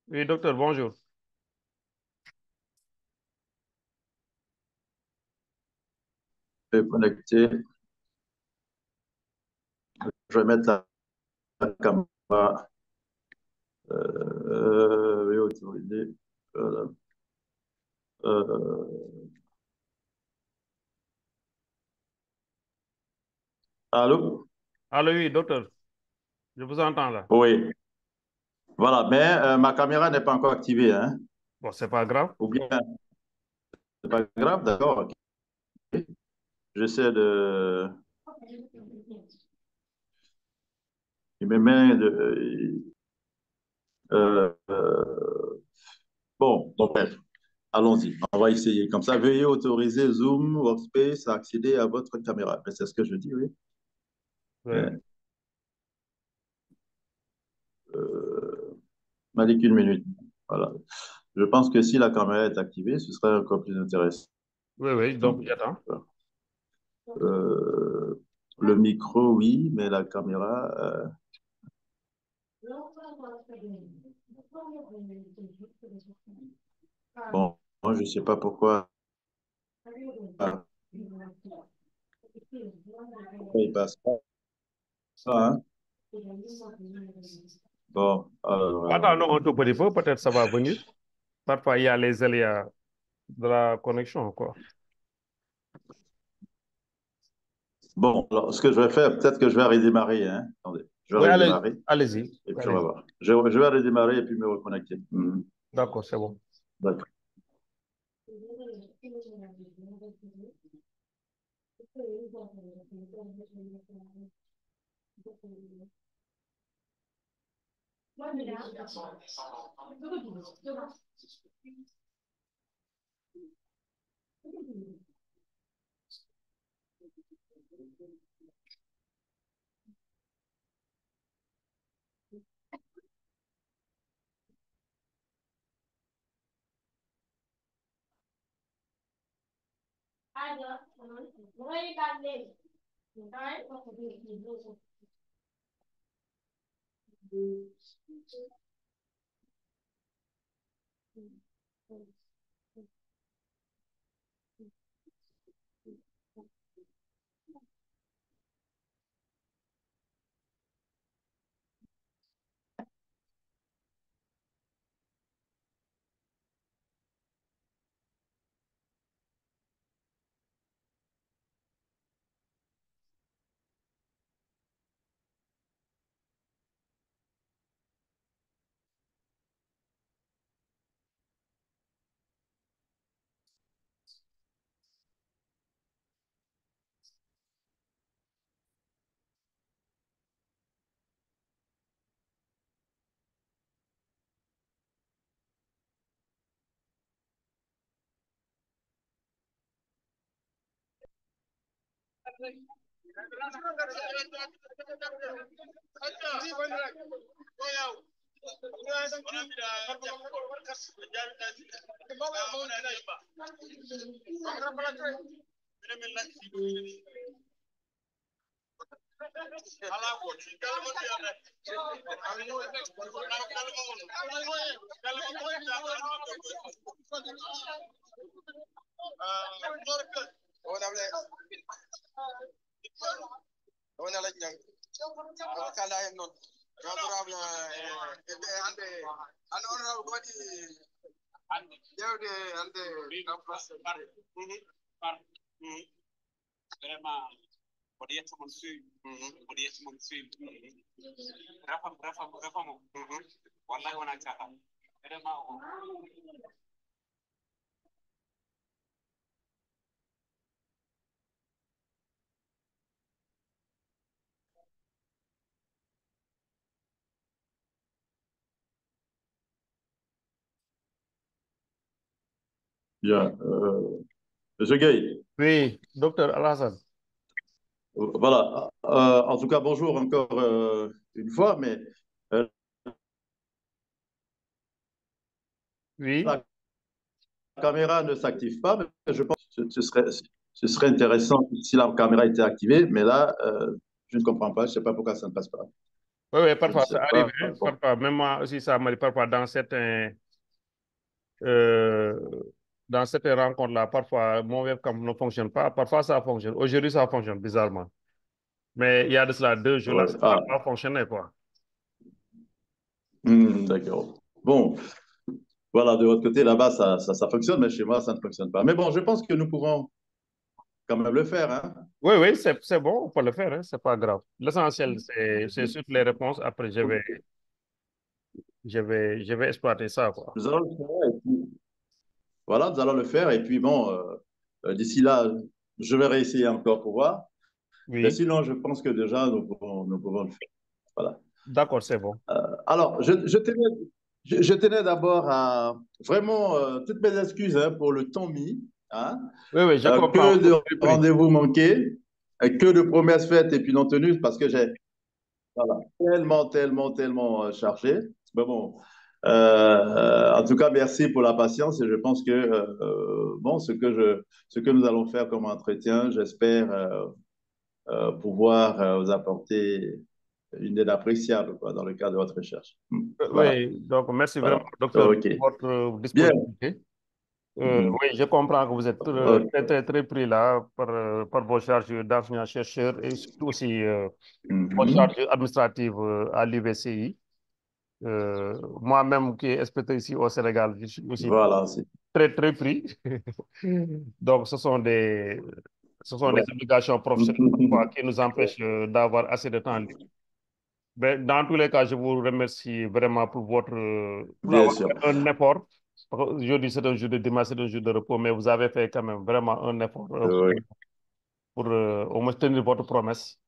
Oui, docteur, bonjour. Je vais connecter. Je vais mettre la caméra. Oui, autoriser. Voilà. Euh, allô? Allô, oui, docteur, je vous entends là. Oui. Voilà, mais ma caméra n'est pas encore activée, hein? Bon, c'est pas grave. Ou bien, c'est pas grave, d'accord. Ok. J'essaie de. Mes mains de. Bon, donc, bref, allons-y. On va essayer. Comme ça, veuillez autoriser Zoom, Workspace à accéder à votre caméra. Mais c'est ce que je dis, oui. Oui, oui. Mais, m'a dit qu'une minute. Voilà. Je pense que si la caméra est activée, ce serait encore plus intéressant. Oui, oui, donc j'attends. Euh, le micro, oui, mais la caméra. Bon, moi, je ne sais pas pourquoi, pourquoi il passe pas. Hein? Bon, alors, Attends, un tout petit peu, peut-être ça va venir. Parfois, il y a les aléas de la connexion, quoi. bon, alors, ce que je vais faire, peut-être que je vais redémarrer. Hein? Attendez, je Oui, vais redémarrer allez-y, et puis on va allez-y. voir. Je vais redémarrer et puis me reconnecter. D'accord, c'est bon. D'accord. Bien. Monsieur Gay, Oui, docteur Alassane. voilà. En tout cas, bonjour encore une fois, mais euh, Oui, la caméra ne s'active pas, mais je pense que ce serait. ce serait intéressant si la caméra était activée, mais là, je ne comprends pas. Je ne sais pas pourquoi ça ne passe pas. Oui, oui, Je ne parfois sais ça arrive, pas. hein. Bon, Parfois, même moi aussi, ça m'arrive parfois euh, dans certaines rencontres-là. Parfois, mon webcam ne fonctionne pas. Parfois, ça fonctionne. Aujourd'hui, ça fonctionne bizarrement. Mais il y a de cela 2 jours, là, ouais. ça n'a Ah, pas fonctionné, quoi. d'accord. Bon, voilà, de votre côté, là-bas, ça fonctionne, mais chez moi, ça ne fonctionne pas. Mais bon, je pense que nous pouvons quand même le faire, hein. Oui, oui, c'est bon, on peut le faire, hein, c'est pas grave. L'essentiel, c'est surtout les réponses. Après, je vais exploiter ça, quoi. Nous allons le faire. Et puis, voilà, nous allons le faire. Et puis, bon, d'ici là, je vais réessayer encore pour voir. Mais Oui, sinon, je pense que déjà, nous pouvons le faire. Voilà. d'accord, c'est bon. Alors, je tenais d'abord à vraiment toutes mes excuses hein, pour le temps mis. Hein. Oui, oui, je comprends. Que Vous de avez pris. rendez-vous manqués, que de promesses faites et puis non tenues, parce que j'ai voilà, tellement chargé. Mais bon, en tout cas, merci pour la patience et je pense que bon, ce que nous allons faire comme entretien, j'espère pouvoir vous apporter une aide appréciable quoi, dans le cadre de votre recherche. Voilà, Oui, donc merci vraiment, voilà. docteur, OK. pour votre Bien. disponibilité. Mhm. Oui, je comprends que vous êtes OK. très pris là par vos charges d'enseignant-chercheur et surtout aussi vos charges Mhm. administratives à l'UVCI. Moi-même qui est inspecteur ici au Sénégal, je suis aussi Voilà. très pris. Donc, ce sont des Ouais. obligations professionnelles parfois qui nous empêchent d'avoir assez de temps libre. Mais dans tous les cas, je vous remercie vraiment pour pour Bien avoir sûr. fait un effort. Parce qu'aujourd'hui, c'est un jour de dimanche, c'est un jour de repos, mais vous avez fait quand même vraiment un effort Oui, pour au moins tenir votre promesse.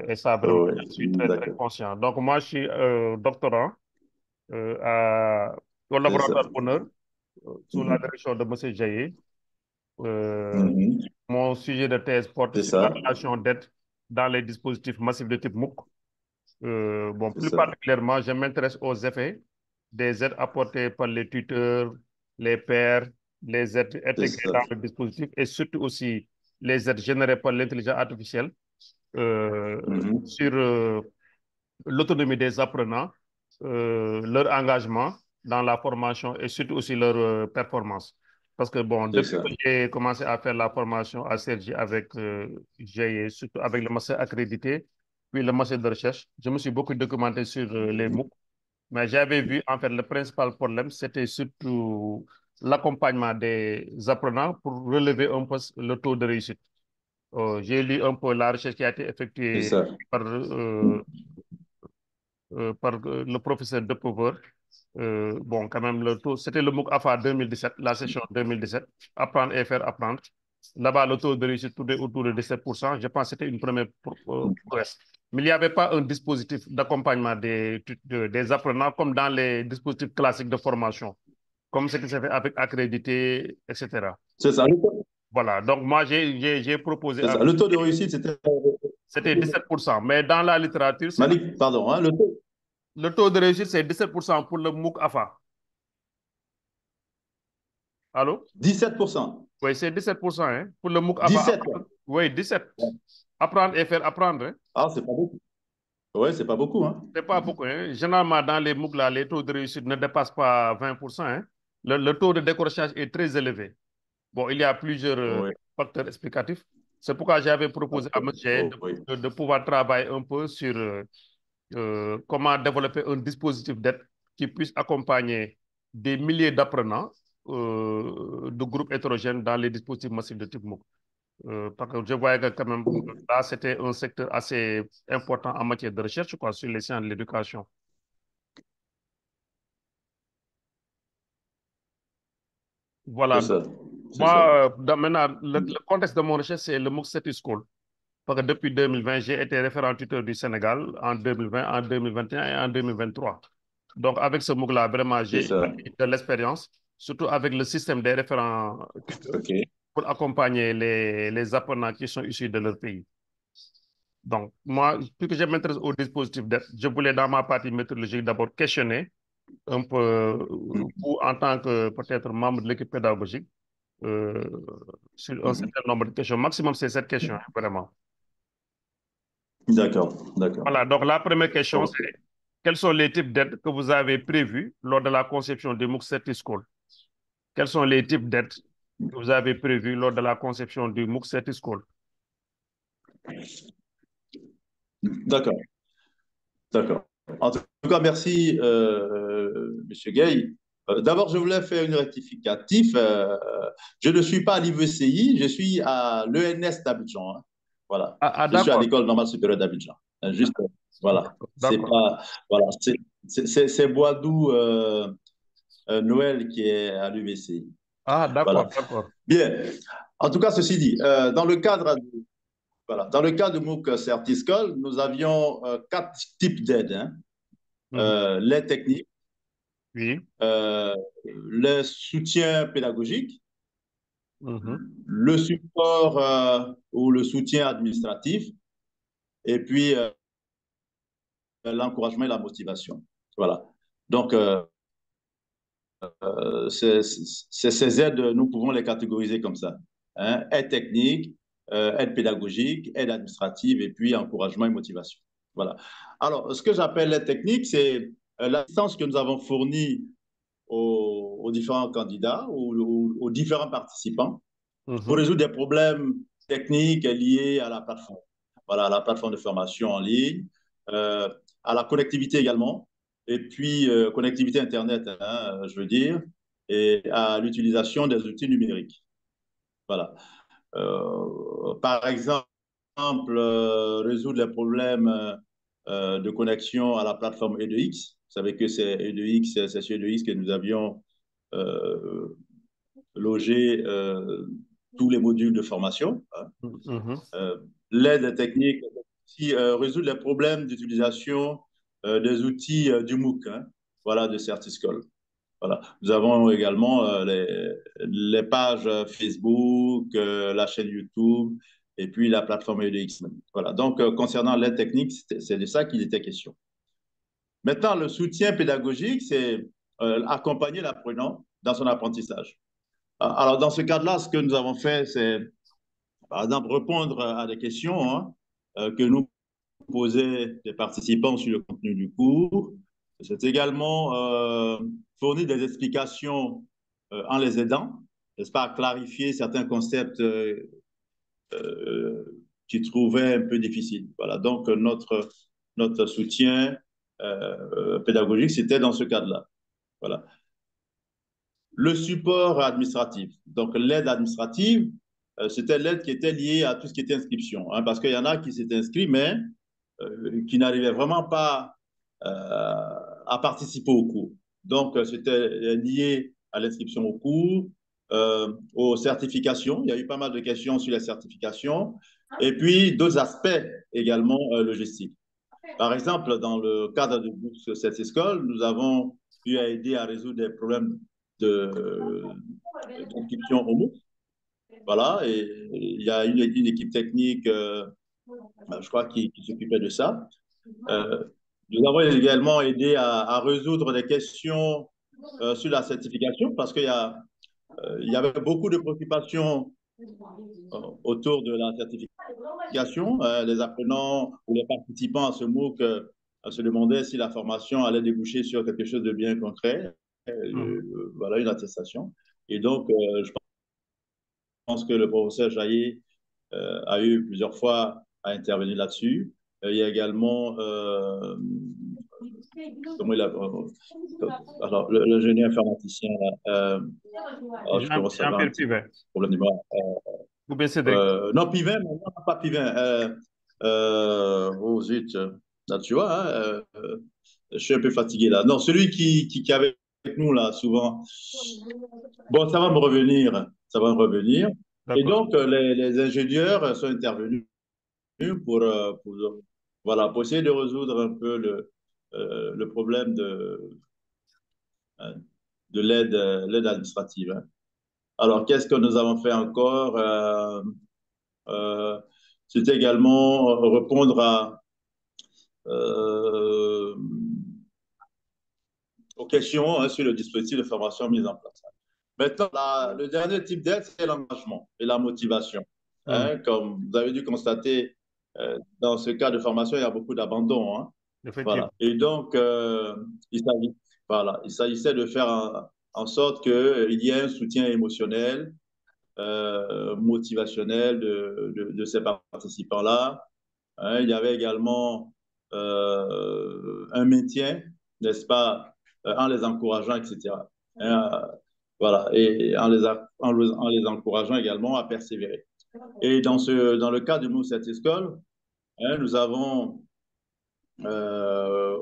Et ça, vraiment, oui, je suis très d'accord. conscient. Donc, moi, je suis doctorant au C'est ça. laboratoire Honneur sous la Mhm. direction de M. Jaye. Euh, Mhm. Mon sujet de thèse porte C'est sur la ça. relation d'aide dans les dispositifs massifs de type MOOC. Bon, C'est plus ça. particulièrement, je m'intéresse aux effets des aides apportées par les tuteurs, les pairs, les aides C'est intégrées ça. dans le dispositif et surtout aussi les aides générées par l'intelligence artificielle euh, Mhm. sur l'autonomie des apprenants, leur engagement dans la formation et surtout aussi leur performance. Parce que bon, C'est depuis ça. que j'ai commencé à faire la formation à Sergi avec surtout avec le master accrédité, puis le master de recherche, je me suis beaucoup documenté sur les MOOC, mais j'avais vu en fait le principal problème, c'était surtout l'accompagnement des apprenants pour relever un peu le taux de réussite. J'ai lu un peu la recherche qui a été C'est effectuée ça. par le professeur De Pouvoir. Bon, quand même, le taux, c'était le MOOC AFA 2017, la session 2017, apprendre et faire apprendre. Là-bas, le taux de réussite tournait autour de 17%. Je pense que c'était une première prouesse. Mais il n'y avait pas un dispositif d'accompagnement des apprenants comme dans les dispositifs classiques de formation, comme ce qui s'est fait avec accrédité, etc. C'est ça. Voilà, donc moi, j'ai proposé, C'est ça. Le taux de réussite, c'était. c'était 17%, mais dans la littérature, Malik, pardon, hein, le taux de réussite, c'est 17% pour le MOOC AFA. Allô? 17%. Oui, c'est 17% hein, pour le MOOC AFA. 17. Oui, 17. Apprendre et faire apprendre. Hein. Ah, c'est pas beaucoup. Ouais, c'est pas beaucoup, hein. C'est pas beaucoup. Hein. Généralement, dans les MOOC, là, les taux de réussite ne dépassent pas 20%. Hein. Le taux de décrochage est très élevé. Bon, il y a plusieurs Oui. facteurs explicatifs. C'est pourquoi j'avais proposé à M. Oh, oui. De pouvoir travailler un peu sur comment développer un dispositif d'aide qui puisse accompagner des milliers d'apprenants de groupes hétérogènes dans les dispositifs massifs de type MOOC. Parce que je voyais que quand même, là, c'était un secteur assez important en matière de recherche quoi, sur les sciences de l'éducation. C'est Voilà. ça. C'est ça. Moi, maintenant, le contexte de mon recherche, c'est le MOOC City School. Parce que depuis 2020, j'ai été référent tuteur du Sénégal en 2020, en 2021 et en 2023. Donc, avec ce MOOC-là, vraiment, C'est j'ai ça. acquis de l'expérience, surtout avec le système des référents tuteurs, OK. pour accompagner les apprenants qui sont issus de leur pays. Donc, moi, puisque je m'intéresse au dispositif d'aide, je voulais, dans ma partie méthodologique, d'abord questionner un peu, vous, en tant que peut-être membre de l'équipe pédagogique, euh, sur un certain nombre de questions. Maximum, c'est 7 questions, vraiment. D'accord, d'accord. Voilà, donc la première question, Ok. c'est quels sont les types d'aides que vous avez prévus lors de la conception du MOOC Certis School? Quels sont les types d'aides que vous avez prévus lors de la conception du MOOC Certis School? D'accord, d'accord. En tout cas, merci, Monsieur Gay. D'abord, je voulais faire une rectificatif. Je ne suis pas à l'IVCI, je suis à l'ENS d'Abidjan, hein. Voilà. Ah, ah, Je suis à d'accord, l'École normale supérieure d'Abidjan. Juste, voilà. d'accord, C'est d'accord. pas, voilà, c'est Boadou Noël qui est à l'UVCI. Ah, d'accord, Voilà. d'accord. Bien. En tout cas, ceci dit, dans le cadre voilà. Dans le cas de MOOC Certiscol, nous avions quatre types d'aides, hein. Mhm. L'aide technique, Oui. euh, le soutien pédagogique, Mhm. le support ou le soutien administratif, et puis l'encouragement et la motivation. Voilà. Donc, ces aides, nous pouvons les catégoriser comme ça, hein. Aide technique, aide pédagogique, aide administrative et puis encouragement et motivation. Voilà. Alors, ce que j'appelle l'aide technique, c'est l'assistance que nous avons fournie aux différents candidats, aux différents participants pour Mhm. résoudre des problèmes techniques liés à la plateforme. Voilà, à la plateforme de formation en ligne, euh, à la connectivité également, et puis connectivité Internet, hein, je veux dire, et à l'utilisation des outils numériques. Voilà. Par exemple, résoudre les problèmes de connexion à la plateforme E2X. Vous savez que c'est E2X, c'est sur E2X que nous avions euh, logé tous les modules de formation, hein. Mhm. Euh, L'aide technique, aussi résoudre les problèmes d'utilisation des outils du MOOC, hein, voilà, de Certiscol. Voilà. Nous avons également les pages Facebook, la chaîne YouTube et puis la plateforme EDX. Voilà. Donc, concernant l'aide technique, c'est de ça qu'il était question. Maintenant, le soutien pédagogique, c'est accompagner l'apprenant dans son apprentissage. Alors, dans ce cadre-là, ce que nous avons fait, c'est, par exemple, répondre à des questions, hein, que nous posaient les participants sur le contenu du cours. C'est également fournir des explications en les aidant, n'est-ce pas, à clarifier certains concepts qu'ils trouvaient un peu difficiles. Voilà, donc notre soutien pédagogique, c'était dans ce cadre-là. Voilà. Le support administratif, donc l'aide administrative, c'était l'aide qui était liée à tout ce qui était inscription, hein, parce qu'il y en a qui s'étaient inscrits, mais qui n'arrivaient vraiment pas à participer au cours. Donc, c'était lié à l'inscription au cours, aux certifications. Il y a eu pas mal de questions sur les certifications. Et puis, d'autres aspects également logistiques. Par exemple, dans le cadre de bourse cette école, nous avons eu à aider à résoudre des problèmes d'inscription au MOOC. Voilà, et il y a une équipe technique, je crois, qui s'occupait de ça. Euh, Nous avons également aidé à résoudre des questions sur la certification parce il y avait beaucoup de préoccupations autour de la certification. Les apprenants ou les participants à ce MOOC se demandaient si la formation allait déboucher sur quelque chose de bien concret, Mhm. voilà, une attestation. Et donc, je pense que le professeur Jaillet a eu plusieurs fois à intervenir là-dessus. Il y a également comment il a, alors, l'ingénieur informaticien, je commence à avoir un Jean-Pierre petit Pivin. problème de mémoire. Ou bien Cédric. Non, Pivin, non, pas Pivin. Oh zut, là, tu vois, hein, je suis un peu fatigué là. Non, celui qui est avec nous là, souvent. Bon, ça va me revenir, ça va me revenir. Et D'accord. donc, les ingénieurs sont intervenus pour, voilà, pour essayer de résoudre un peu le problème de l'aide administrative, hein. Alors, qu'est-ce que nous avons fait encore? Euh, C'était également répondre euh, aux questions, hein, sur le dispositif de formation mis en place. Maintenant, le dernier type d'aide, c'est l'engagement et la motivation. Mhm. Hein, comme vous avez dû constater, dans ce cas de formation, il y a beaucoup d'abandon. Hein. Voilà. Effectivement. Et donc, il s'agissait de faire en sorte qu'il y ait un soutien émotionnel, motivationnel de ces participants-là. Hein. Il y avait également un maintien, n'est-ce pas, en les encourageant, etc. Hein, voilà, et en les encourageant également à persévérer. Et dans le cas de nous, cette école, hein, euh,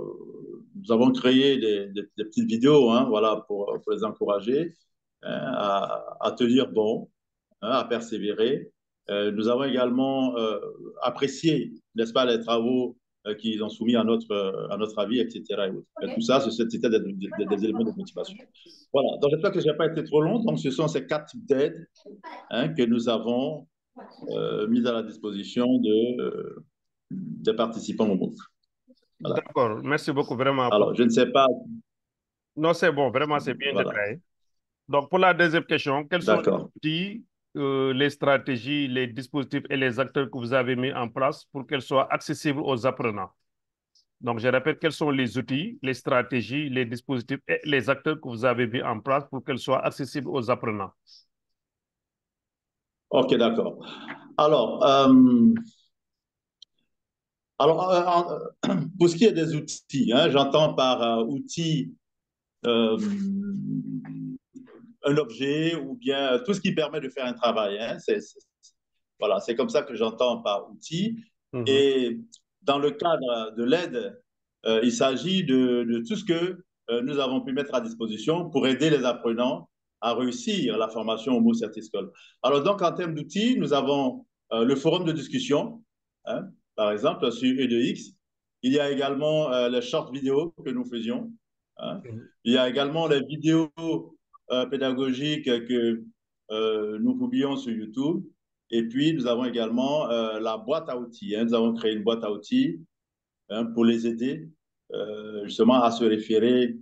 nous avons créé des petites vidéos, hein, voilà, pour les encourager, hein, à tenir bon, hein, à persévérer. Nous avons également apprécié, n'est-ce pas, les travaux qu'ils ont soumis à notre avis, etc. Et tout ça, c'était des éléments de motivation. Voilà, donc j'espère que je n'ai pas été trop long. Donc, ce sont ces quatre types d'aides, hein, que nous avons mises à la disposition des participants au MOOC. Voilà. D'accord. Merci beaucoup vraiment pour... Alors, je ne sais pas. Non, c'est bon. Vraiment, c'est bien Voilà, détaillé. Donc, pour la deuxième question, quels sont les d'accord. outils, les stratégies, les dispositifs et les acteurs que vous avez mis en place pour qu'elles soient accessibles aux apprenants? Donc, je répète, quels sont les outils, les stratégies, les dispositifs et les acteurs que vous avez mis en place pour qu'elles soient accessibles aux apprenants? OK, d'accord. Alors, pour ce qui est des outils, hein, j'entends par outils euh, un objet ou bien tout ce qui permet de faire un travail. Hein. Voilà, c'est comme ça que j'entends par outil. Mhm. Et dans le cadre de l'aide, il s'agit de tout ce que nous avons pu mettre à disposition pour aider les apprenants à réussir la formation au Certiscol. Alors donc, en termes d'outils, nous avons le forum de discussion, hein, par exemple, sur E2X. Il y a également les shorts vidéos que nous faisions. Hein. Mhm. Il y a également les vidéos pédagogiques que nous publions sur YouTube. Et puis, nous avons également la boîte à outils. Hein. Nous avons créé une boîte à outils, hein, pour les aider justement à se référer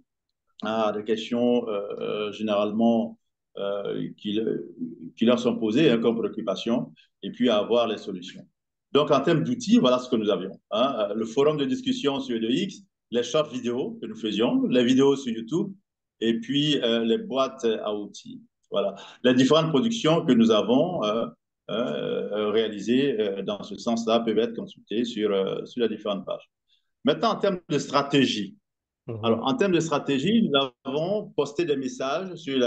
à des questions généralement qui leur sont posées, hein, comme préoccupation, et puis à avoir les solutions. Donc, en termes d'outils, voilà ce que nous avions. Hein. Le forum de discussion sur E2X, les shorts vidéos que nous faisions, les vidéos sur YouTube, et puis les boîtes à outils. Voilà. Les différentes productions que nous avons réalisées dans ce sens-là peuvent être consultées sur les différentes pages. Maintenant, en termes de stratégie, Mhm. alors, en termes de stratégie, nous avons posté des messages sur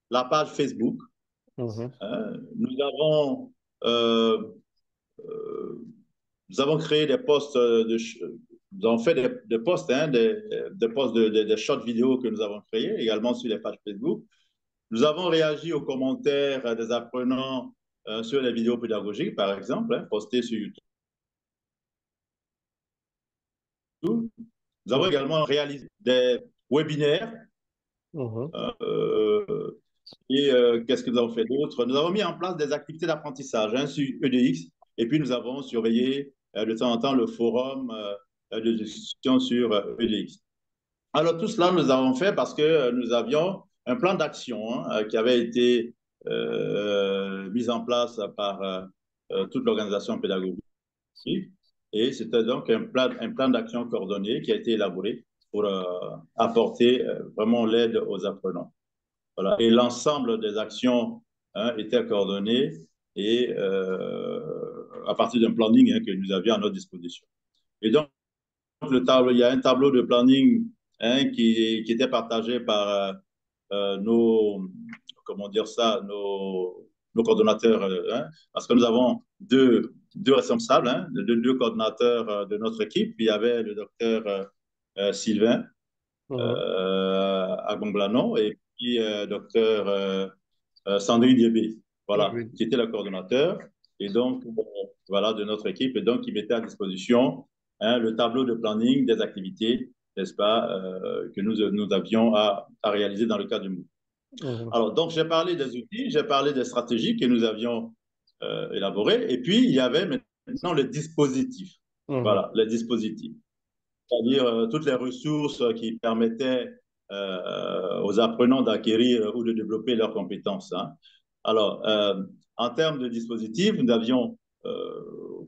la page Facebook. Mhm. Hein. Euh, euh, nous avons créé des posts nous avons fait des posts, hein, des posts des short vidéos que nous avons créés également sur les pages Facebook. Nous avons réagi aux commentaires des apprenants sur les vidéos pédagogiques, par exemple, hein, postées sur YouTube. Nous avons également réalisé des webinaires. Mhm. Euh, Et qu'est-ce que nous avons fait d'autre? Nous avons mis en place des activités d'apprentissage, hein, sur EDX, et puis nous avons surveillé de temps en temps le forum de discussion sur EDX. Alors tout cela, nous avons fait parce que nous avions un plan d'action, hein, qui avait été mis en place par toute l'organisation pédagogique. Et c'était donc un plan d'action coordonné qui a été élaboré pour apporter vraiment l'aide aux apprenants. Voilà. Et l'ensemble des actions, hein, étaient coordonnées et à partir d'un planning, hein, que nous avions à notre disposition. Et donc, il y a un tableau de planning, hein, qui était partagé par comment dire ça, nos coordonnateurs, hein, parce que nous avons deux responsables, hein, deux coordonnateurs de notre équipe. Il y avait le docteur Sylvain Mhm. Agongblano et puis docteur Sandrine Diébé, Oui, voilà, oui. qui était le coordonnateur et donc voilà, de notre équipe, et donc qui mettait à disposition, hein, le tableau de planning des activités, n'est-ce pas, que nous avions à réaliser dans le cadre du MOOC. Mhm. Alors, donc, j'ai parlé des outils, j'ai parlé des stratégies que nous avions élaborées, et puis il y avait maintenant le dispositif. Mhm. Voilà, les dispositifs, c'est-à-dire toutes les ressources qui permettaient aux apprenants d'acquérir ou de développer leurs compétences. Hein. Alors, en termes de dispositifs, nous avions,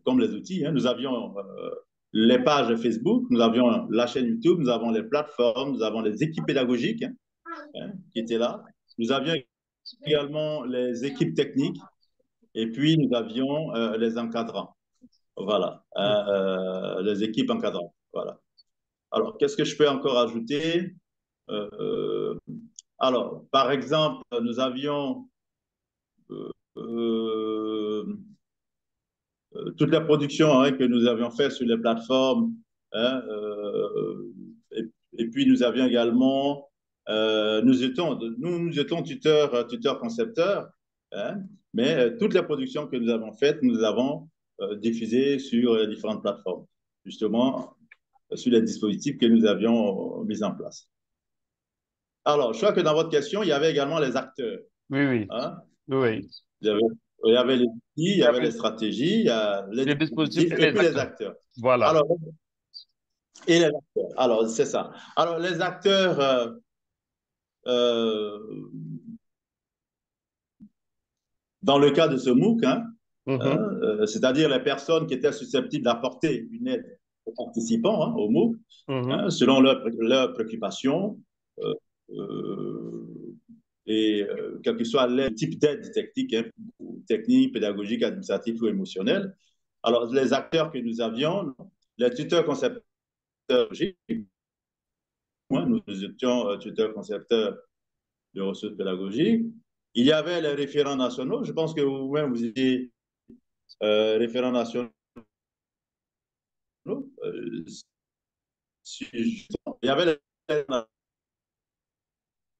comme les outils, hein, nous avions les pages Facebook, nous avions la chaîne YouTube, nous avons les plateformes, nous avons les équipes pédagogiques hein, qui étaient là. Nous avions également les équipes techniques et puis nous avions les encadrants. Voilà, les équipes encadrantes. Voilà. Alors, qu'est-ce que je peux encore ajouter? Alors, par exemple, nous avions euh, toute la production hein, que nous avions fait sur les plateformes. Hein, et puis, nous avions également, nous étions tuteurs concepteurs, hein, mais toutes les productions que nous avons faites, nous les avons diffusées sur les différentes plateformes, justement sur les dispositifs que nous avions mis en place. Alors, je crois que dans votre question, il y avait également les acteurs. Oui, oui. Hein? Oui. Il y avait les outils, il y avait les stratégies, il y a les dispositifs et puis les acteurs. Voilà. Alors, et les acteurs. Alors, c'est ça. Alors, les acteurs, dans le cas de ce MOOC, hein, c'est-à-dire les personnes qui étaient susceptibles d'apporter une aide aux participants hein, au MOOC, hein, selon leurs préoccupations, et quel que soit le type d'aide technique, hein, technique, pédagogique, administrative ou émotionnelle. Alors, les acteurs que nous avions, les tuteurs concepteurs, nous étions tuteurs concepteurs de ressources pédagogiques. Il y avait les référents nationaux. Je pense que vous-même, vous étiez référents nationaux. Il y avait les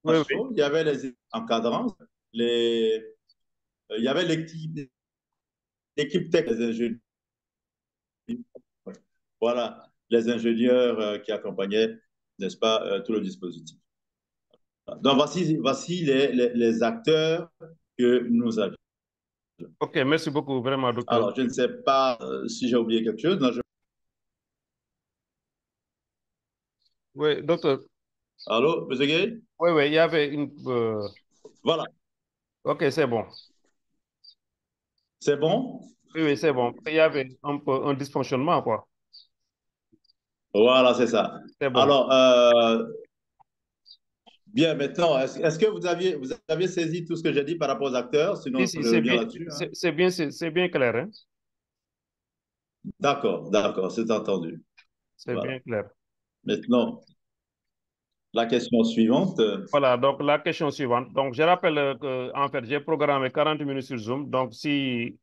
oui, nationaux, il y avait les encadrants, il y avait l'équipe tech, les ingénieurs. Voilà, les ingénieurs qui accompagnaient, n'est-ce pas, tout le dispositif. Donc, voici les acteurs que nous avions. OK, merci beaucoup, vraiment, docteur. Alors, je ne sais pas si j'ai oublié quelque chose. Non, Oui, docteur. Allô, M. Gay? Oui, oui, il y avait une... Voilà. OK, c'est bon. C'est bon? Oui, oui, c'est bon. Il y avait un peu un dysfonctionnement, quoi. Voilà, c'est ça. C'est bon. Alors, bien, maintenant, est-ce que vous aviez saisi tout ce que j'ai dit par rapport aux acteurs? Sinon, Si, je si, peux revenir là-dessus. Hein. c'est bien clair, hein? D'accord, c'est entendu. C'est Voilà. bien clair. Maintenant, la question suivante. Voilà, donc la question suivante. Donc, je rappelle que, en fait, j'ai programmé 40 minutes sur Zoom. Donc, si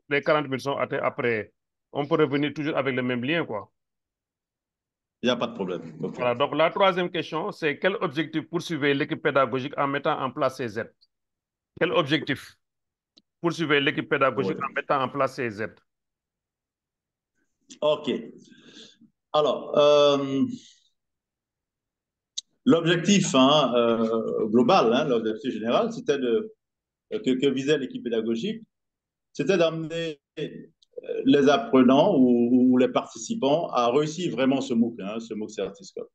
les 40 minutes sont atteintes après, on peut revenir toujours avec le même lien, quoi. Il n'y a pas de problème. OK. Voilà, donc la troisième question, c'est quel objectif poursuivait l'équipe pédagogique en mettant en place ces aides? Quel objectif poursuivait l'équipe pédagogique Oui. en mettant en place ces aides? OK. Alors, l'objectif hein, global, hein, l'objectif général, c'était que visait l'équipe pédagogique, c'était d'amener les apprenants ou les participants à réussir vraiment ce MOOC, hein, ce MOOC Certiscope.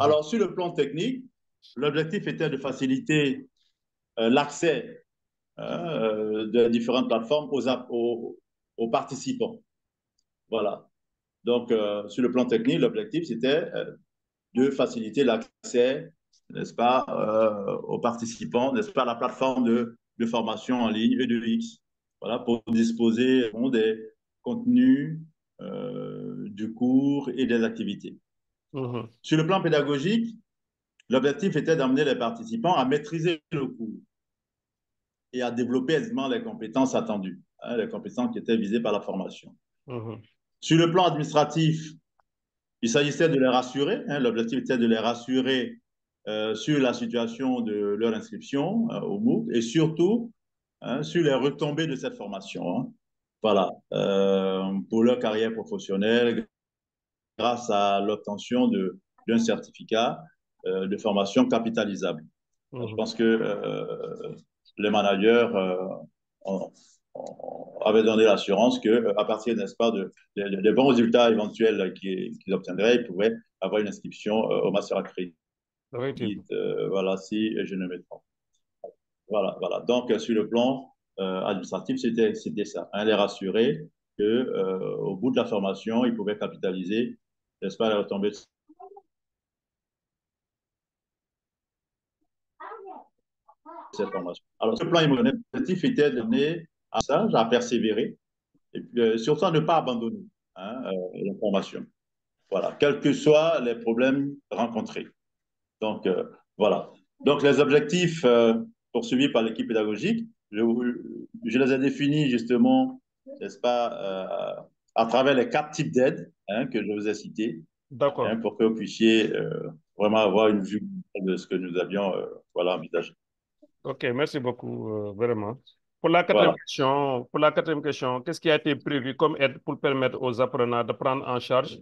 Alors, sur le plan technique, l'objectif était de faciliter l'accès hein, de différentes plateformes aux participants. Voilà. Donc, sur le plan technique, l'objectif, c'était de faciliter l'accès, n'est-ce pas, aux participants, n'est-ce pas, à la plateforme de formation en ligne EDX, voilà, pour disposer des contenus, du cours et des activités. Sur le plan pédagogique, l'objectif était d'amener les participants à maîtriser le cours et à développer aisément les compétences attendues, hein, les compétences qui étaient visées par la formation. Sur le plan administratif, il s'agissait de les rassurer. Hein, l'objectif était de les rassurer sur la situation de leur inscription au MOOC et surtout hein, sur les retombées de cette formation. Hein. Voilà, pour leur carrière professionnelle, grâce à l'obtention d'un certificat de formation capitalisable. Je pense que les managers avaient donné l'assurance qu'à partir, n'est-ce pas, des bons résultats éventuels qu'ils obtiendraient, ils pourraient avoir une inscription au master à crédit. Effectivement. Voilà, si je ne me trompe. Voilà, voilà. Donc, sur le plan administratif, c'était ça, hein, les rassurer que, au bout de la formation, ils pouvaient capitaliser, n'est-ce pas, les retombées de cette formation. Alors, ce plan immobilier était donné à ça, à persévérer, et puis, surtout à ne pas abandonner, hein, la formation. Voilà, quels que soient les problèmes rencontrés. Donc, voilà. Donc, les objectifs poursuivis par l'équipe pédagogique, je les ai définis justement, n'est-ce pas, à travers les 4 types d'aides, hein, que je vous ai cités, D'accord. hein, pour que vous puissiez vraiment avoir une vue de ce que nous avions voilà, envisagé. OK, merci beaucoup, vraiment. Voilà. Pour la quatrième question, qu'est-ce qui a été prévu comme aide pour permettre aux apprenants de prendre en charge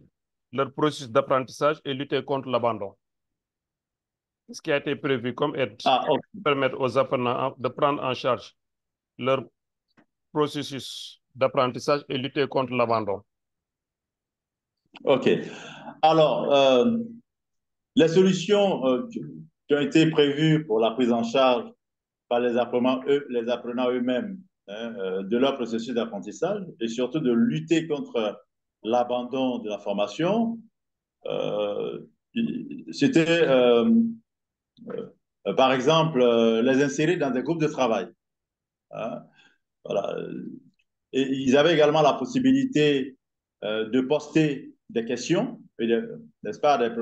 leur processus d'apprentissage et lutter contre l'abandon? Qu'est-ce qui a été prévu comme aide Ah, ok. pour permettre aux apprenants de prendre en charge leur processus d'apprentissage et lutter contre l'abandon? Ok. Alors, les solutions qui ont été prévues pour la prise en charge par les apprenants eux-mêmes, hein, de leur processus d'apprentissage et surtout de lutter contre l'abandon de la formation. Euh, C'était, par exemple, les insérer dans des groupes de travail, hein, voilà. Et ils avaient également la possibilité de poster des questions, n'est-ce pas, des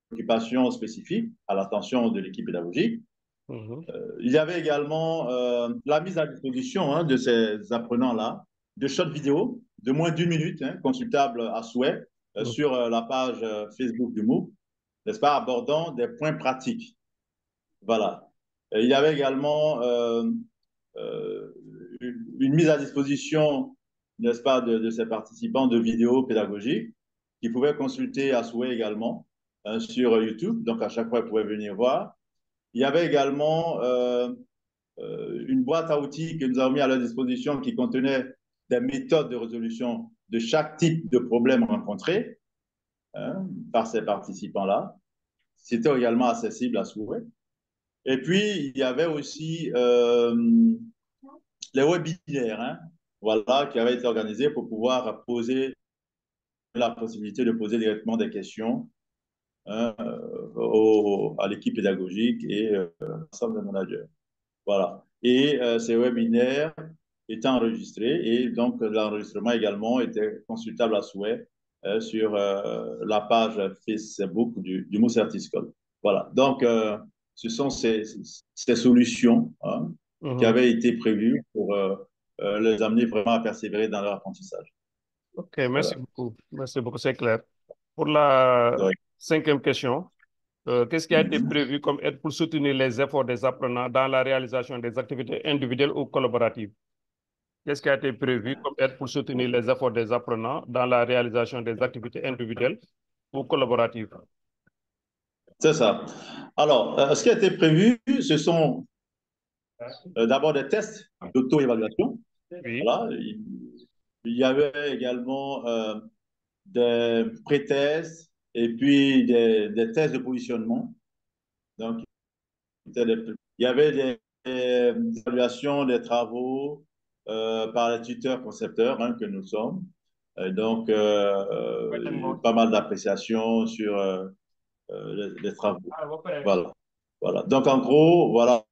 préoccupations spécifiques à l'attention de l'équipe pédagogique. Mhm. Il y avait également la mise à disposition, hein, de ces apprenants-là de short vidéo de moins d'1 minute, hein, consultables à souhait Mhm. sur la page Facebook du MOOC, n'est-ce pas, abordant des points pratiques. Voilà. Et il y avait également euh, une mise à disposition, n'est-ce pas, de ces participants de vidéos pédagogiques qui pouvaient consulter à souhait également sur YouTube. Donc, à chaque fois, ils pouvaient venir voir. Il y avait également une boîte à outils que nous avons mis à leur disposition qui contenait des méthodes de résolution de chaque type de problème rencontré, hein, par ces participants-là. C'était également accessible à souhait. Et puis, il y avait aussi les webinaires, hein, voilà, qui avaient été organisés pour pouvoir poser la possibilité de poser directement des questions, hein, à l'équipe pédagogique et à l'ensemble des managers. Voilà. Et ces webinaires étaient enregistrés et donc l'enregistrement également était consultable à souhait sur la page Facebook du Moussertiscol. Voilà. Donc, ce sont ces solutions, hein, qui Mhm. avaient été prévues pour les amener vraiment à persévérer dans leur apprentissage. OK, merci Voilà. beaucoup. Merci beaucoup, c'est clair. Pour la Donc, cinquième question, qu'est-ce qui a été prévu comme aide pour soutenir les efforts des apprenants dans la réalisation des activités individuelles ou collaboratives? Qu'est-ce qui a été prévu comme aide pour soutenir les efforts des apprenants dans la réalisation des activités individuelles ou collaboratives? c'est ça. Alors, ce qui a été prévu, ce sont d'abord des tests d'auto-évaluation. Oui. Voilà. Il y avait également des pré-tests et puis des tests de positionnement. Donc, il y avait des évaluations des travaux par les tuteurs concepteurs, hein, que nous sommes. Donc, pas mal d'appréciations sur les travaux. Voilà. Voilà. Donc, en gros, voilà,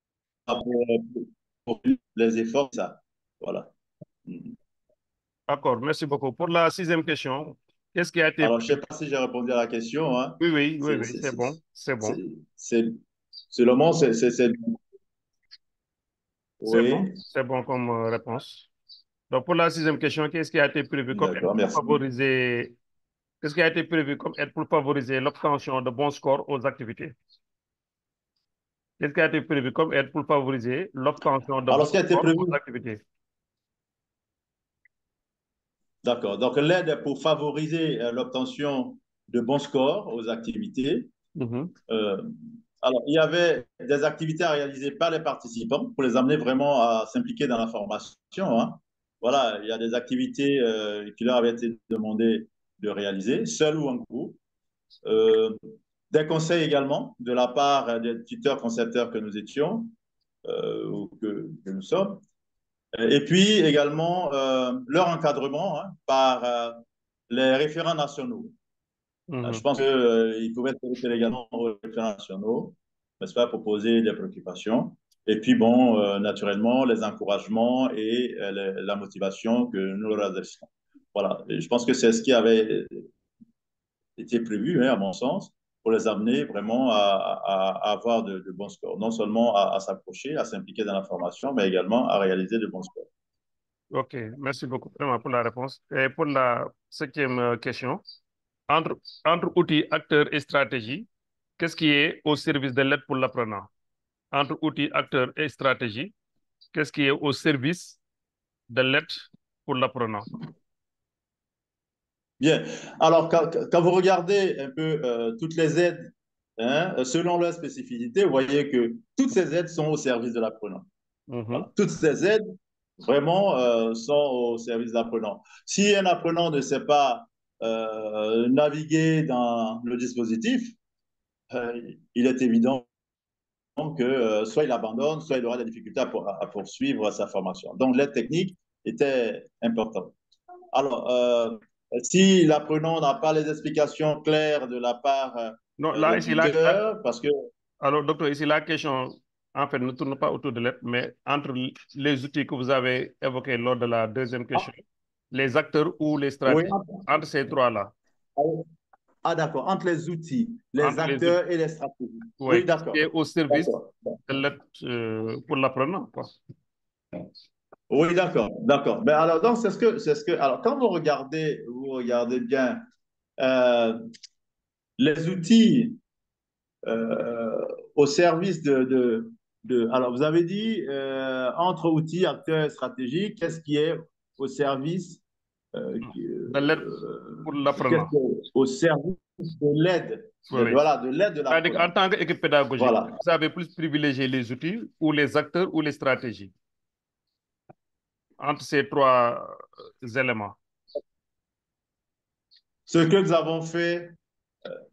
pour les efforts, ça. Voilà. D'accord, merci beaucoup. Pour la sixième question, qu'est-ce qui a été Alors, je ne sais prévu? pas si j'ai répondu à la question, hein. Oui, oui, oui, C'est, oui, c'est, c'est c'est, bon, c'est c'est, bon, c'est, Seulement, oui. c'est bon comme réponse. Donc, pour la sixième question, qu'est-ce qui a été prévu comme aide D'accord, pour merci. favoriser, qu'est-ce qui a été prévu comme aide pour favoriser l'obtention de bons scores aux activités? Qu'est-ce qui a été prévu comme aide pour favoriser l'obtention de Alors, bons ce qui a été scores prévu, aux activités? d'accord. Donc, l'aide est pour favoriser l'obtention de bons scores aux activités. Mhm. Euh, alors, il y avait des activités à réaliser par les participants pour les amener vraiment à s'impliquer dans la formation, hein. Voilà, il y a des activités qui leur avaient été demandées de réaliser, seuls ou en groupe. Euh, des conseils également de la part des tuteurs concepteurs que nous étions ou que nous sommes. Et puis également leur encadrement hein, par les référents nationaux. Je pense qu'il pouvait être également aux référents nationaux, n'est-ce pas, pour poser des préoccupations. Et puis, bon, naturellement, les encouragements et la motivation que nous leur adressons. Voilà. Et je pense que c'est ce qui avait été prévu, hein, à mon sens, pour les amener vraiment à avoir de bons scores. Non seulement à s'approcher, à s'impliquer dans la formation, mais également à réaliser de bons scores. Ok, merci beaucoup vraiment pour la réponse. Et pour la cinquième question, entre, entre outils, acteurs et stratégie, qu'est-ce qui est au service de l'aide pour l'apprenant? Entre outils, acteurs et stratégie, qu'est-ce qui est au service de l'aide pour l'apprenant? Bien. Alors, quand vous regardez un peu toutes les aides, hein, selon leur spécificité, vous voyez que toutes ces aides sont au service de l'apprenant. Mhm. Voilà. Toutes ces aides, vraiment, sont au service de l'apprenant. Si un apprenant ne sait pas naviguer dans le dispositif, il est évident que soit il abandonne, soit il aura des difficultés à poursuivre sa formation. Donc, l'aide technique était importante. Alors, si l'apprenant n'a pas les explications claires de la part Non, des là, ici, tuteurs, parce que... alors, docteur, ici, la question, en fait, ne tourne pas autour de l'aide, mais entre les outils que vous avez évoqués lors de la deuxième Ah, question, les acteurs ou les oui, stratégies, entre ces trois-là, ah, d'accord, entre les outils, les entre les outils, acteurs et les stratégies. ouais, Oui, qui est d'accord, au service d'accord. de l'aide pour l'apprenant, quoi. Oui, d'accord, d'accord. Mais alors, donc, alors, quand vous regardez bien euh, les outils euh, au service alors, vous avez dit entre outils, acteurs et stratégies, qu'est-ce qui est au service De l'aide pour l'apprenant. au service de l'aide, Oui, oui. voilà, de l'aide de C'est-à-dire qu'en l'apprenant. tant qu'équipe pédagogique, Voilà. vous avez plus privilégié les outils ou les acteurs ou les stratégies entre ces trois éléments. Ce que nous avons fait,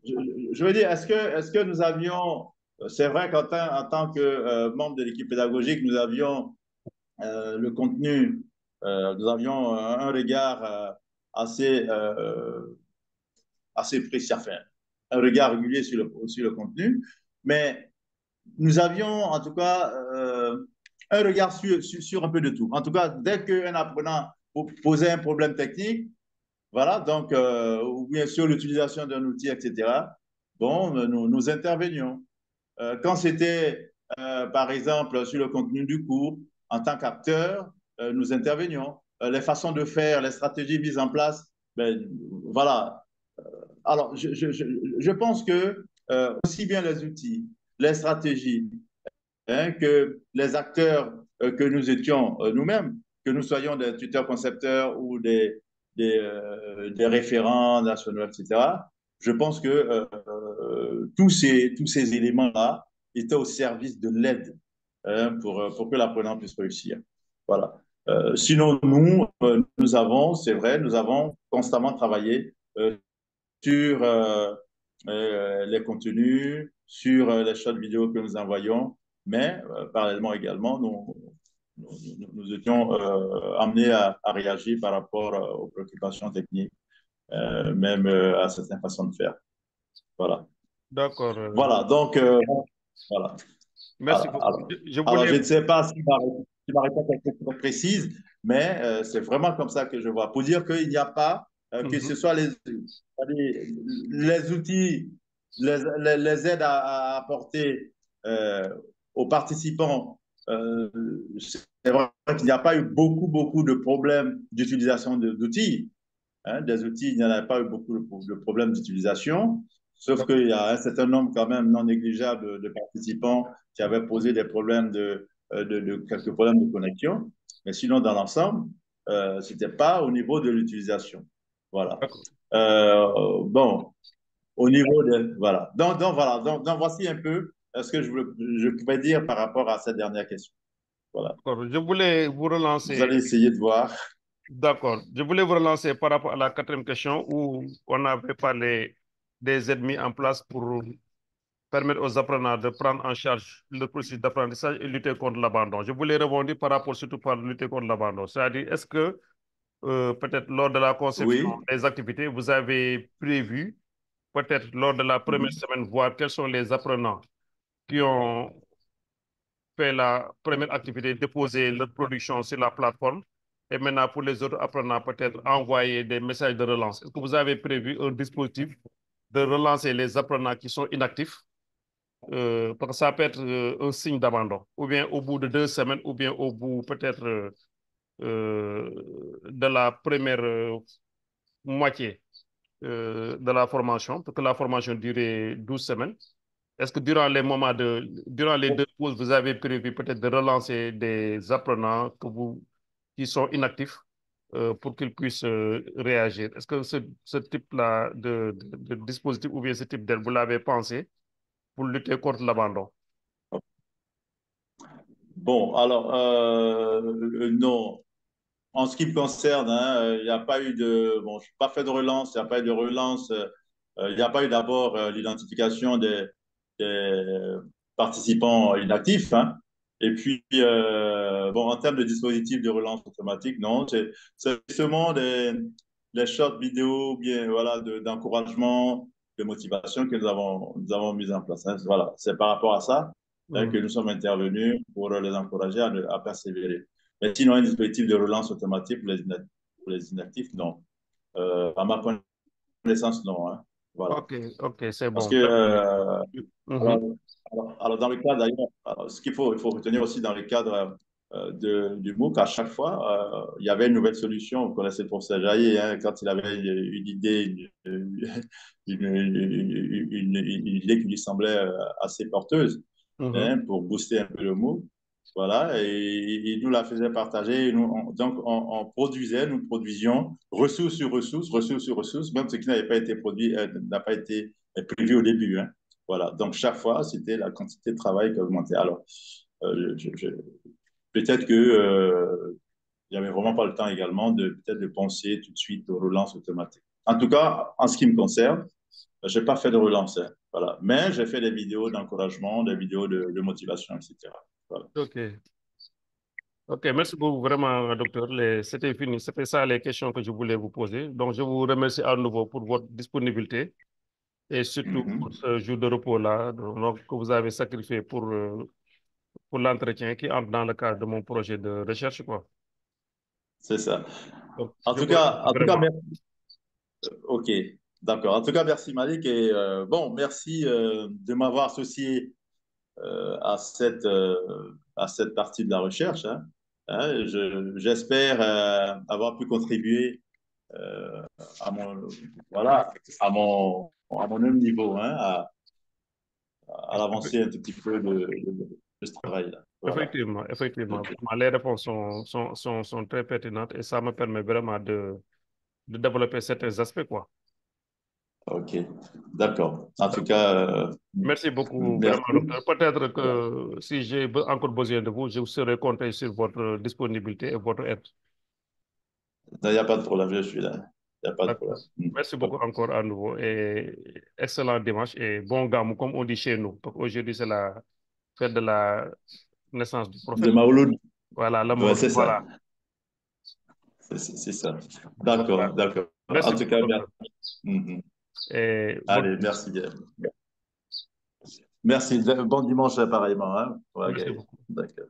je, je veux dire, est-ce que nous avions, c'est vrai en tant que membre de l'équipe pédagogique, nous avions le contenu, nous avions un regard assez, assez précis, enfin, un regard régulier sur le contenu, mais nous avions en tout cas un regard sur un peu de tout. En tout cas, dès qu'un apprenant posait un problème technique, voilà, donc, ou bien sûr l'utilisation d'un outil, etc., bon, nous intervenions. Quand c'était, par exemple, sur le contenu du cours, en tant qu'acteur, nous intervenions. Les façons de faire, les stratégies mises en place, ben, voilà. Alors, je pense que aussi bien les outils, les stratégies, hein, que les acteurs que nous étions nous-mêmes, que nous soyons des tuteurs concepteurs ou des référents nationaux, etc., je pense que tous ces éléments-là étaient au service de l'aide hein, pour que l'apprenant puisse réussir. Voilà. Sinon, nous avons, c'est vrai, nous avons constamment travaillé sur les contenus, sur les short vidéos que nous envoyons, mais parallèlement également, nous étions amenés à réagir par rapport aux préoccupations techniques, même à certaines façons de faire. Voilà. D'accord. Voilà, donc, voilà. Merci Alors, beaucoup. Je alors, voulais. je ne sais pas si ma réponse est très précise, mais c'est vraiment comme ça que je vois. Pour dire qu'il n'y a pas, que ce Mhm. soit les outils, les aides à apporter euh, aux participants, euh, c'est vrai qu'il n'y a pas eu beaucoup de problèmes d'utilisation d'outils. Hein, des outils, il n'y en a pas eu beaucoup de problèmes d'utilisation, sauf qu'il y a un certain nombre quand même non négligeable de participants qui avaient posé des problèmes de quelques problèmes de connexion. Mais sinon, dans l'ensemble, ce n'était pas au niveau de l'utilisation. Voilà. D'accord. Bon, au niveau de... Voilà. Voilà. Donc, voici un peu ce que je pouvais dire par rapport à cette dernière question. Voilà. D'accord. Je voulais vous Vous relancer. allez essayer de voir. D'accord. Je voulais vous relancer par rapport à la quatrième question où on avait parlé des aides mises en place pour permettre aux apprenants de prendre en charge le processus d'apprentissage et lutter contre l'abandon. Je voulais rebondir par rapport surtout par lutter contre l'abandon. C'est-à-dire, est-ce que peut-être lors de la conception Oui. des activités, vous avez prévu, peut-être lors de la première Mhm. semaine, voir quels sont les apprenants qui ont fait la première activité, déposer leur production sur la plateforme. Et maintenant, pour les autres apprenants, peut-être envoyer des messages de relance. Est-ce que vous avez prévu un dispositif de relancer les apprenants qui sont inactifs? Parce que ça peut être un signe d'abandon. Ou bien au bout de 2 semaines, ou bien au bout peut-être de la première moitié de la formation, parce que la formation durait 12 semaines. Est-ce que durant les deux pauses, vous avez prévu peut-être de relancer des apprenants qui sont inactifs pour qu'ils puissent réagir? Est-ce que ce type-là de dispositif ou bien ce type d'aide, vous l'avez pensé pour lutter contre l'abandon? Bon, alors, non. En ce qui me concerne, hein, il n'y a pas eu de, bon, je n'ai pas fait de relance, il n'y a pas eu de relance, il n'y a pas eu d'abord l'identification des participants inactifs, hein. Et puis, bon, en termes de dispositifs de relance automatique, non, c'est justement des shorts vidéos, bien, voilà, d'encouragement, de motivation que nous avons mis en place, hein. Voilà, c'est par rapport à ça, hein, que Mhm. nous sommes intervenus pour les encourager à persévérer. Mais sinon, un dispositif de relance automatique pour les inactifs, non. À ma connaissance, non, hein. Voilà. Ok, ok, c'est Parce bon. que, Mhm, alors, alors, dans le cadre, d'ailleurs, ce il faut retenir aussi dans le cadre du MOOC, à chaque fois, il y avait une nouvelle solution. Vous connaissez le professeur Jaillet, hein, quand il avait une idée, une idée qui lui semblait assez porteuse, mhm. hein, pour booster un peu le MOOC. Voilà, et il nous la faisait partager. Et donc, nous produisions ressources sur ressources, même ce qui n'avait pas été produit, n'a pas été prévu au début, hein. Voilà, donc chaque fois, c'était la quantité de travail qui augmentait. Alors, peut-être que il n'y avait vraiment pas le temps également peut-être de penser tout de suite aux relances automatiques. En tout cas, en ce qui me concerne, je n'ai pas fait de relance, hein. Voilà. Mais j'ai fait des vidéos d'encouragement, des vidéos de motivation, etc. Voilà. Ok, ok, merci beaucoup vraiment, docteur. C'était fini. C'était ça les questions que je voulais vous poser. Donc, je vous remercie à nouveau pour votre disponibilité et surtout pour Mhm. ce jour de repos-là donc, que vous avez sacrifié pour l'entretien qui entre dans le cadre de mon projet de recherche, quoi. C'est ça. Donc, En je tout vous cas, remercie en tout cas, vraiment. merci. OK, d'accord. En tout cas, merci Malik. Et bon, merci de m'avoir associé à cette partie de la recherche, hein. Hein, j'espère avoir pu contribuer à mon, voilà, à mon même niveau, hein, à l'avancée un tout petit peu de ce travail-là. Voilà. Effectivement, effectivement. OK. Vraiment, les réponses sont très pertinentes et ça me permet vraiment de développer certains aspects, quoi. OK. D'accord. En tout D'accord. cas, Merci beaucoup, vraiment, merci. docteur. Peut-être que si j'ai encore besoin de vous, je serai compté sur votre disponibilité et votre aide. Il n'y a pas de problème, je suis là. Il n'y a pas de D'accord. problème. Merci OK. beaucoup encore à nouveau et excellent dimanche et bon gamme, comme on dit chez nous. Donc aujourd'hui, c'est la fête de la naissance du De prophète. Maouloud. Voilà, la Ouais, Maulud, c'est ça. voilà. C'est ça. Voilà. D'accord, d'accord. Merci En tout beaucoup, cas, merci. docteur. Mhm. Et bonne Allez, merci bien. Merci. Bon dimanche, pareillement, hein. merci OK. beaucoup. D'accord.